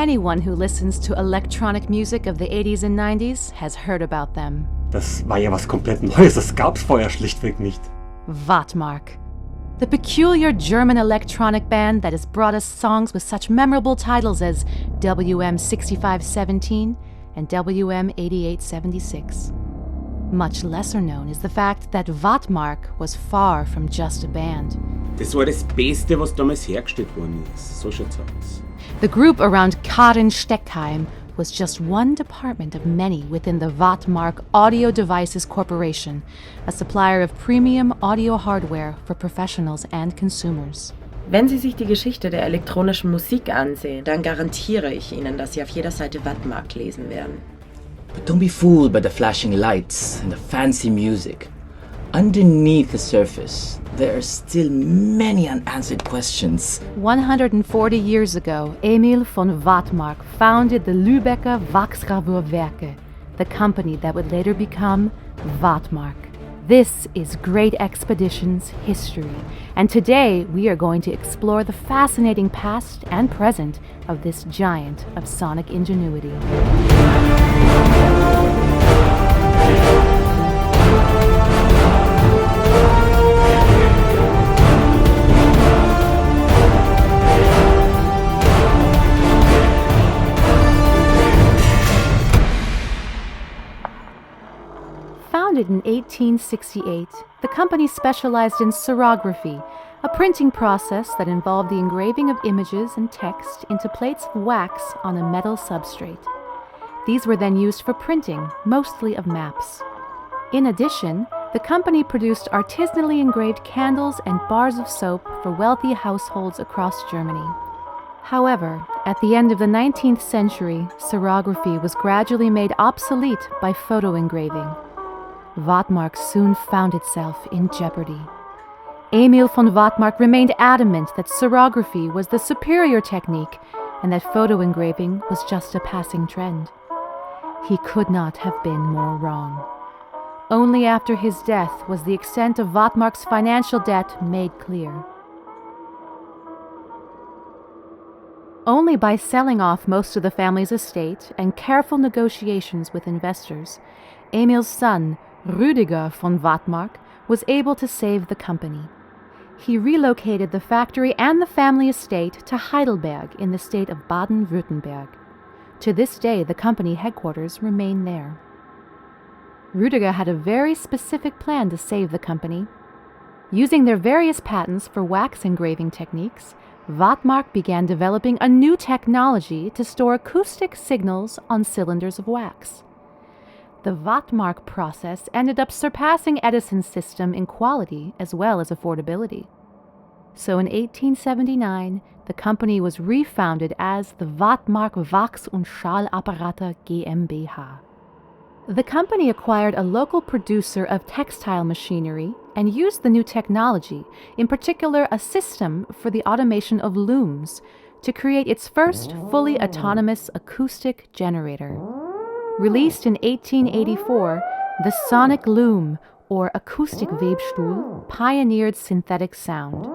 Anyone who listens to electronic music of the 80s and 90s has heard about them. Das war ja was komplett Neues, das gab's vorher schlichtweg nicht. Vat Mark, the peculiar German electronic band that has brought us songs with such memorable titles as WM6517 and WM8876. Much lesser known is the fact that Wattmarck was far from just a band. Das war das Beste, was damals hergestellt worden ist. So schaut's aus. The group around Karin Steckheim was just one department of many within the Wattmarck Audio Devices Corporation, a supplier of premium audio hardware for professionals and consumers. Wenn Sie sich die Geschichte der elektronischen Musik ansehen, dann garantiere ich Ihnen, dass Sie auf jeder Seite Wattmark lesen werden. But don't be fooled by the flashing lights and the fancy music. Underneath the surface, there are still many unanswered questions. 140 years ago, Emil von Wattmarck founded the Lübecker Wachsgravurwerke, the company that would later become Wattmark. This is Great Expeditions history, and today we are going to explore the fascinating past and present of this giant of sonic ingenuity. Founded in 1868, the company specialized in serography, a printing process that involved the engraving of images and text into plates of wax on a metal substrate. These were then used for printing, mostly of maps. In addition, the company produced artisanally engraved candles and bars of soap for wealthy households across Germany. However, at the end of the 19th century, serography was gradually made obsolete by photo engraving. Wattmark soon found itself in jeopardy. Emil von Wattmarck remained adamant that serography was the superior technique and that photo engraving was just a passing trend. He could not have been more wrong. Only after his death was the extent of Wattmark's financial debt made clear. Only by selling off most of the family's estate and careful negotiations with investors, Emil's son, Rüdiger von Wattmarck, was able to save the company. He relocated the factory and the family estate to Heidelberg in the state of Baden-Württemberg. To this day, the company headquarters remain there. Rüdiger had a very specific plan to save the company. Using their various patents for wax engraving techniques, Wattmarck began developing a new technology to store acoustic signals on cylinders of wax. The Wattmarck process ended up surpassing Edison's system in quality as well as affordability. So in 1879, the company was refounded as the Wattmarck Wachs- und Schallapparate GmbH. The company acquired a local producer of textile machinery and used the new technology, in particular a system for the automation of looms, to create its first fully autonomous acoustic generator. Released in 1884, the Sonic Loom, or acoustic Webstuhl, pioneered synthetic sound.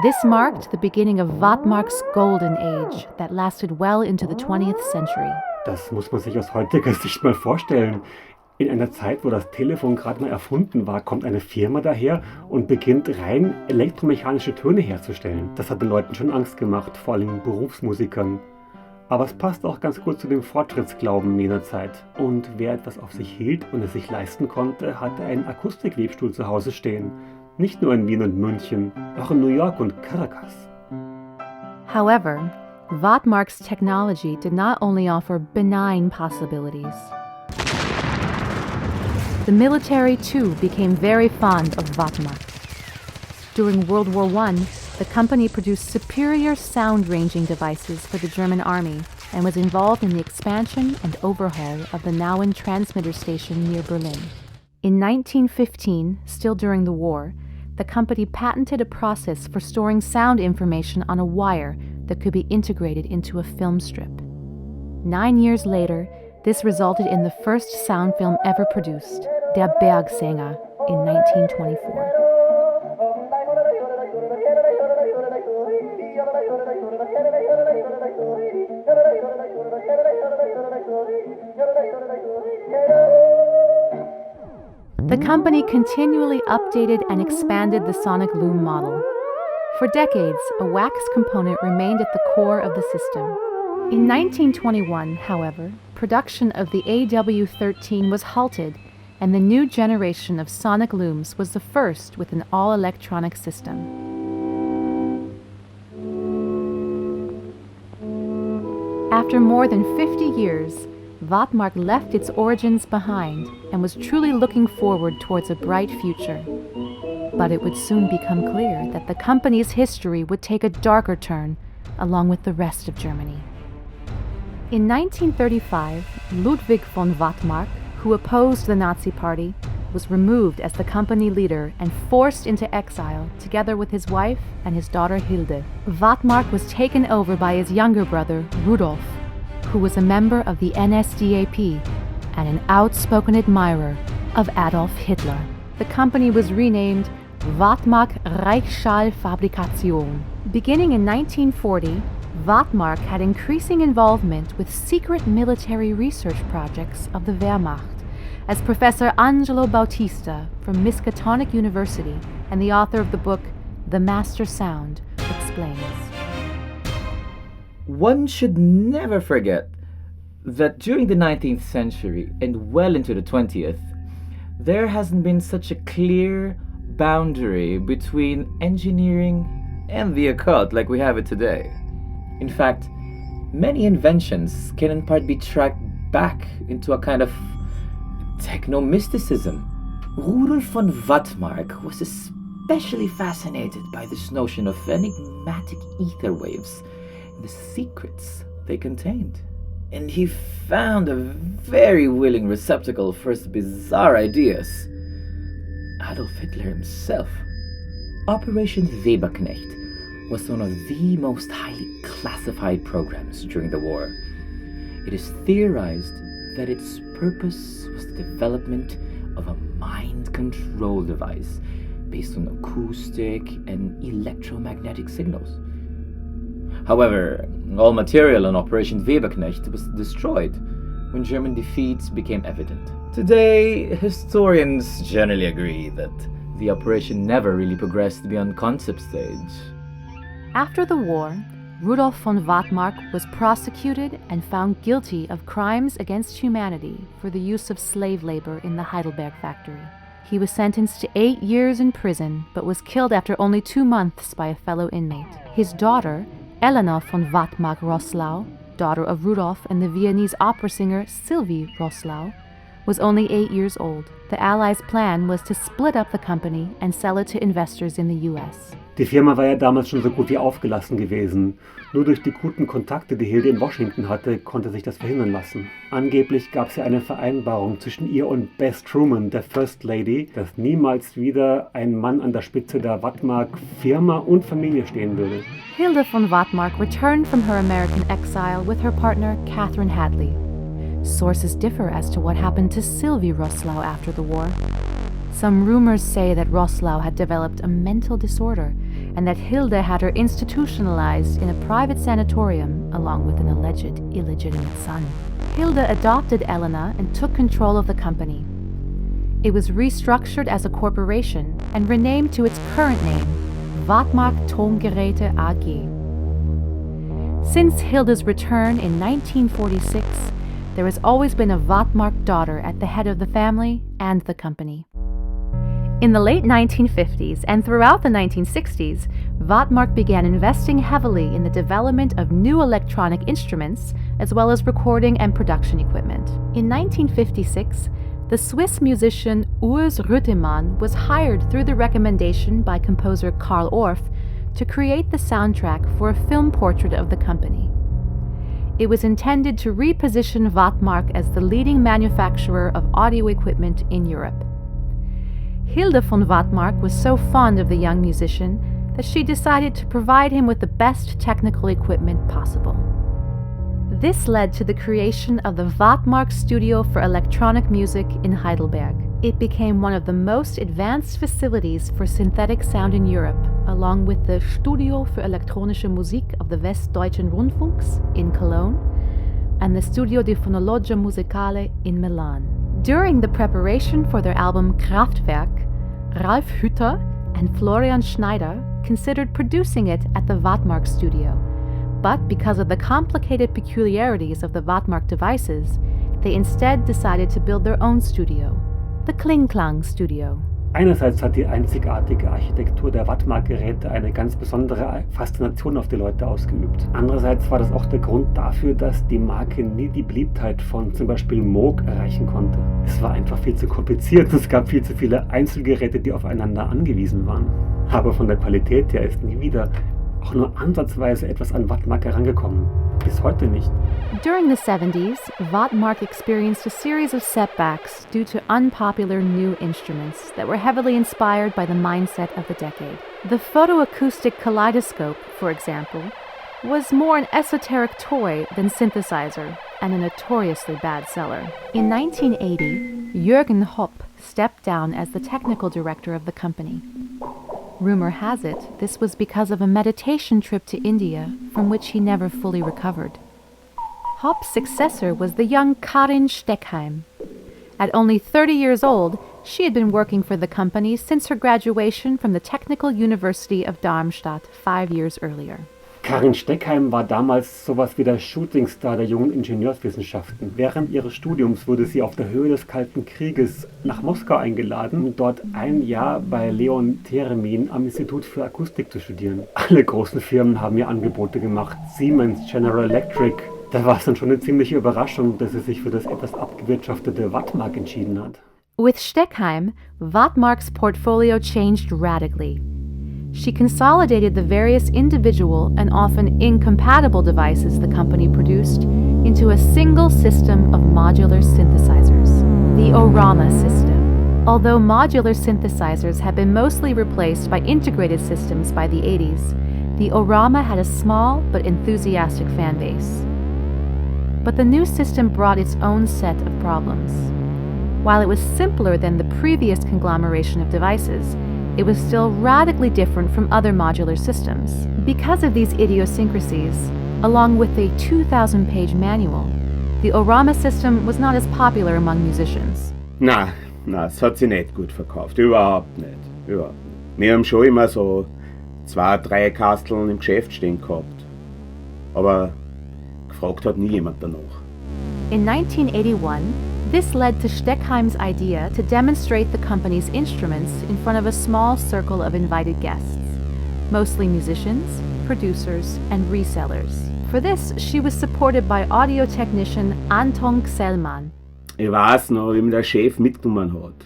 This marked the beginning of Wattmarck's Golden Age that lasted well into the 20th century. Das muss man sich aus heutiger Sicht mal vorstellen. In einer Zeit, wo das Telefon gerade mal erfunden war, kommt eine Firma daher und beginnt rein elektromechanische Töne herzustellen. Das hat den Leuten schon Angst gemacht, vor allem Berufsmusikern. Aber es passt auch ganz gut zu dem Fortschrittsglauben jener Zeit. Und wer etwas auf sich hielt und es sich leisten konnte, hatte einen Akustikwebstuhl zu Hause stehen. Nicht nur in Wien und München, auch in New York und Caracas. However, Wattmarck's technology did not only offer benign possibilities. The military too became very fond of Wattmarck. During World War I, the company produced superior sound-ranging devices for the German army and was involved in the expansion and overhaul of the Nauen transmitter station near Berlin. In 1915, still during the war, the company patented a process for storing sound information on a wire that could be integrated into a film strip. 9 years later, this resulted in the first sound film ever produced, Der Bergsänger, in 1924. The company continually updated and expanded the Sonic Loom model. For decades, a wax component remained at the core of the system. In 1921, however, production of the AW13 was halted, and the new generation of Sonic Looms was the first with an all-electronic system. After more than 50 years, Vat Mark left its origins behind and was truly looking forward towards a bright future. But it would soon become clear that the company's history would take a darker turn, along with the rest of Germany. In 1935, Ludwig von Wattmarck, who opposed the Nazi Party, was removed as the company leader and forced into exile together with his wife and his daughter Hilde. Wattmarck was taken over by his younger brother, Rudolf, who was a member of the NSDAP and an outspoken admirer of Adolf Hitler. The company was renamed Wattmarck Reichsstahlfabrikation. Beginning in 1940, Wattmarck had increasing involvement with secret military research projects of the Wehrmacht, as Professor Angelo Bautista from Miskatonic University and the author of the book The Master Sound explains. One should never forget that during the 19th century and well into the 20th, there hasn't been such a clear boundary between engineering and the occult like we have it today. In fact, many inventions can in part be tracked back into a kind of techno-mysticism. Rudolf von Wattmarck was especially fascinated by this notion of enigmatic ether waves and the secrets they contained. And he found a very willing receptacle for his bizarre ideas: Adolf Hitler himself. Operation Weberknecht was one of the most highly classified programs during the war. It is theorized that its purpose was the development of a mind control device based on acoustic and electromagnetic signals. However, all material on Operation Weberknecht was destroyed when German defeats became evident. Today, historians generally agree that the operation never really progressed beyond concept stage. After the war, Rudolf von Wattmarck was prosecuted and found guilty of crimes against humanity for the use of slave labor in the Heidelberg factory. He was sentenced to 8 years in prison, but was killed after only 2 months by a fellow inmate. His daughter, Elena von Wattmarck-Roslau, daughter of Rudolf and the Viennese opera singer Sylvie Roslau, was only 8 years old. The Allies' plan was to split up the company and sell it to investors in the US. Die Firma war ja damals schon so gut wie aufgelassen gewesen. Nur durch die guten Kontakte, die Hilde in Washington hatte, konnte sich das verhindern lassen. Angeblich gab es ja eine Vereinbarung zwischen ihr und Bess Truman, der First Lady, dass niemals wieder ein Mann an der Spitze der Wattmarck-Firma und Familie stehen würde. Hilde von Wattmarck returned from her American exile with her partner Catherine Hadley. Sources differ as to what happened to Sylvie Roslau after the war. Some rumors say that Roslau had developed a mental disorder and that Hilde had her institutionalized in a private sanatorium along with an alleged illegitimate son. Hilde adopted Elena and took control of the company. It was restructured as a corporation and renamed to its current name, Wattmarck Tongeräte AG. Since Hilde's return in 1946, there has always been a Wattmarck daughter at the head of the family and the company. In the late 1950s and throughout the 1960s, Wattmarck began investing heavily in the development of new electronic instruments, as well as recording and production equipment. In 1956, the Swiss musician Urs Rüttemann was hired through the recommendation by composer Carl Orff to create the soundtrack for a film portrait of the company. It was intended to reposition Wattmarck as the leading manufacturer of audio equipment in Europe. Hilde von Wattmarck was so fond of the young musician that she decided to provide him with the best technical equipment possible. This led to the creation of the Wattmarck Studio for Electronic Music in Heidelberg. It became one of the most advanced facilities for synthetic sound in Europe, along with the Studio für elektronische Musik of the Westdeutschen Rundfunks in Cologne, and the Studio di Fonologia Musicale in Milan. During the preparation for their album Kraftwerk, Ralf Hütter and Florian Schneider considered producing it at the Wattmarck studio, but because of the complicated peculiarities of the Wattmarck devices, they instead decided to build their own studio, the Klingklang Studio. Einerseits hat die einzigartige Architektur der Wattmark-Geräte eine ganz besondere Faszination auf die Leute ausgeübt. Andererseits war das auch der Grund dafür, dass die Marke nie die Beliebtheit von zum Beispiel Moog erreichen konnte. Es war einfach viel zu kompliziert und es gab viel zu viele Einzelgeräte, die aufeinander angewiesen waren. Aber von der Qualität her ist nie wieder auch nur ansatzweise etwas an Wattmark herangekommen. Bis heute nicht. During the 70s, Wattmark experienced a series of setbacks due to unpopular new instruments that were heavily inspired by the mindset of the decade. The photoacoustic kaleidoscope, for example, was more an esoteric toy than synthesizer and a notoriously bad seller. In 1980, Jürgen Hopp stepped down as the technical director of the company. Rumor has it this was because of a meditation trip to India from which he never fully recovered. Hopp's successor was the young Karin Steckheim. At only 30 years old, she had been working for the company since her graduation from the Technical University of Darmstadt 5 years earlier. Karin Steckheim war damals sowas wie der Shootingstar der jungen Ingenieurswissenschaften. Während ihres Studiums wurde sie auf der Höhe des Kalten Krieges nach Moskau eingeladen, um dort ein Jahr bei Leon Theremin am Institut für Akustik zu studieren. Alle großen Firmen haben ihr Angebote gemacht, Siemens, General Electric. Da war es dann schon eine ziemliche Überraschung, dass sie sich für das etwas abgewirtschaftete Wattmark entschieden hat. With Steckheim, Wattmark's portfolio changed radically. She consolidated the various individual and often incompatible devices the company produced into a single system of modular synthesizers, the Orama system. Although modular synthesizers had been mostly replaced by integrated systems by the 80s, the Orama had a small but enthusiastic fan base. But the new system brought its own set of problems. While it was simpler than the previous conglomeration of devices, it was still radically different from other modular systems. Because of these idiosyncrasies, along with a 2,000-page manual, the Orama system was not as popular among musicians. Na, es hat sich nicht gut verkauft. Überhaupt nicht. Wir haben schon immer so 2-3 Kasteln im Geschäft stehen gehabt. Aber gefragt hat nie jemand danach. In 1981, this led to Steckheim's idea to demonstrate the company's instruments in front of a small circle of invited guests, mostly musicians, producers, and resellers. For this, she was supported by audio technician Anton Xellmann. Ich weiß noch, wie mir der Chef mitgenommen hat.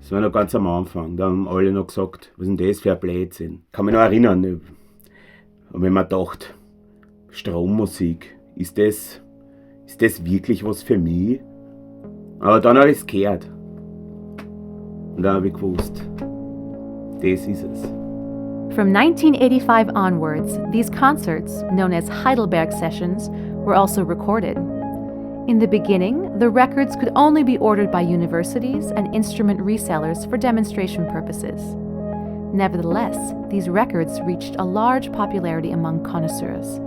Das war noch ganz am Anfang. Da haben alle noch gesagt, was ist denn das für ein Blödsinn? Kann mich noch erinnern. Und wenn man dachte, Strommusik, ist das wirklich was für mich? Aber dann habe ich es gehört. Und dann habe ich gewusst, das ist es. From 1985 onwards, these concerts, known as Heidelberg Sessions, were also recorded. In the beginning, the records could only be ordered by universities and instrument resellers for demonstration purposes. Nevertheless, these records reached a large popularity among connoisseurs.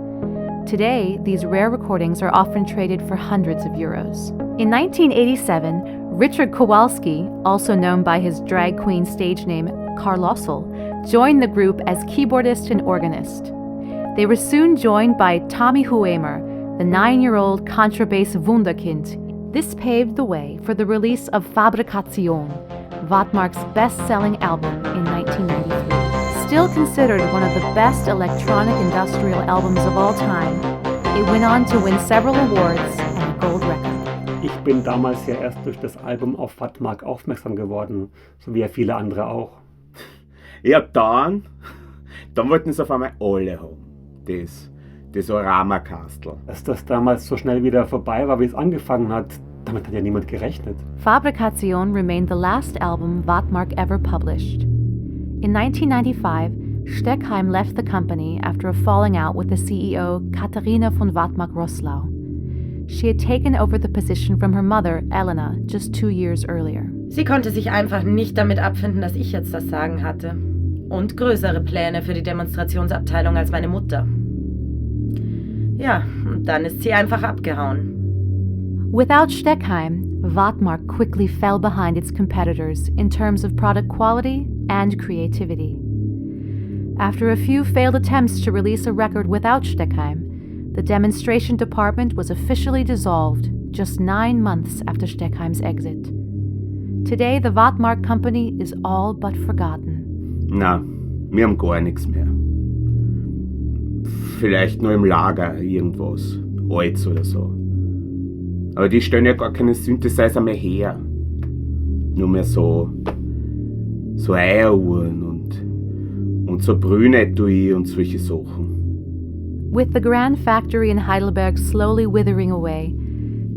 Today, these rare recordings are often traded for hundreds of euros. In 1987, Richard Kowalski, also known by his drag queen stage name Carlossel, joined the group as keyboardist and organist. They were soon joined by Tommy Huemer, the 9-year-old contrabass wunderkind. This paved the way for the release of Fabrikation, Wattmark's best-selling album in 1993. Still considered one of the best electronic industrial albums of all time, it went on to win several awards and a gold record. Ich bin damals ja erst durch das Album auf Wattmark aufmerksam geworden, so wie ja viele andere auch. Ja, dann wollten es auf einmal alle haben, das Orama-Kastel. Dass das damals so schnell wieder vorbei war, wie es angefangen hat, damit hat ja niemand gerechnet. Fabrikation remained the last album Wattmark ever published. In 1995, Steckheim left the company after a falling out with the CEO Katharina von Wattmark-Roslau. She had taken over the position from her mother, Elena, just 2 years earlier. Sie konnte sich einfach nicht damit abfinden, dass ich jetzt das Sagen hatte. Und größere Pläne für die Demonstrationsabteilung als meine Mutter. Ja, und dann ist sie einfach abgehauen. Without Steckheim, Wattmark quickly fell behind its competitors in terms of product quality and creativity. After a few failed attempts to release a record without Steckheim, the demonstration department was officially dissolved just 9 months after Steckheim's exit. Today, the Wattmarck Company is all but forgotten. Na, wir haben gar nichts mehr. Vielleicht nur im Lager irgendwas, Altes oder so. Aber die stellen ja gar keine Synthesizer mehr her. Nur mehr so Eieruhren und so Brünetui und solche Sachen. With the grand factory in Heidelberg slowly withering away,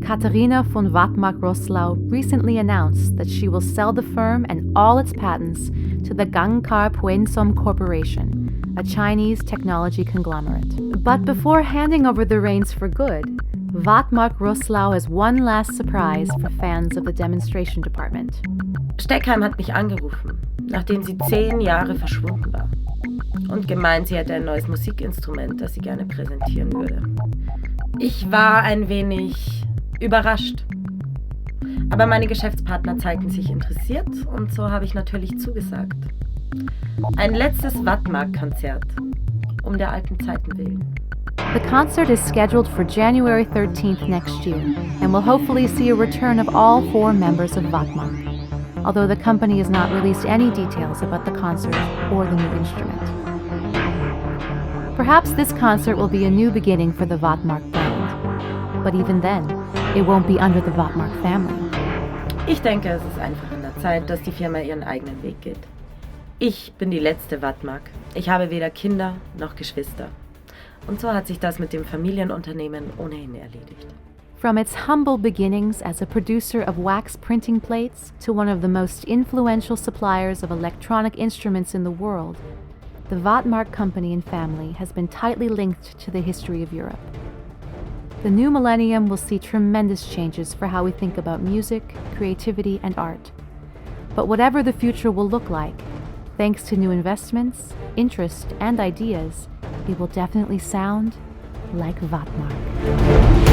Katharina von Wattmarck-Roslau recently announced that she will sell the firm and all its patents to the Gangkar Puensom Corporation, a Chinese technology conglomerate. But before handing over the reins for good, Wattmarck-Roslau has one last surprise for fans of the demonstration department. Steckheim hat mich angerufen, nachdem sie 10 Jahre verschwunden war. Und gemeint, sie hätte ein neues Musikinstrument, das sie gerne präsentieren würde. Ich war ein wenig überrascht. Aber meine Geschäftspartner zeigten sich interessiert und so habe ich natürlich zugesagt. Ein letztes Wattmarck-Konzert, um der alten Zeiten willen. The concert is scheduled for January 13th next year and will hopefully see a return of all 4 members of Wattmark, although the company has not released any details about the concert or the new instrument. Perhaps this concert will be a new beginning for the Wattmark brand, but even then, it won't be under the Wattmark family. Ich denke, es ist einfach an der Zeit, dass die Firma ihren eigenen Weg geht. Ich bin die letzte Wattmark. Ich habe weder Kinder noch Geschwister. Und so hat sich das mit dem Familienunternehmen ohnehin erledigt. From its humble beginnings as a producer of wax printing plates to one of the most influential suppliers of electronic instruments in the world, the Wattmarck Company and family has been tightly linked to the history of Europe. The new millennium will see tremendous changes for how we think about music, creativity, and art. But whatever the future will look like, thanks to new investments, interest, and ideas, it will definitely sound like Vat Mark.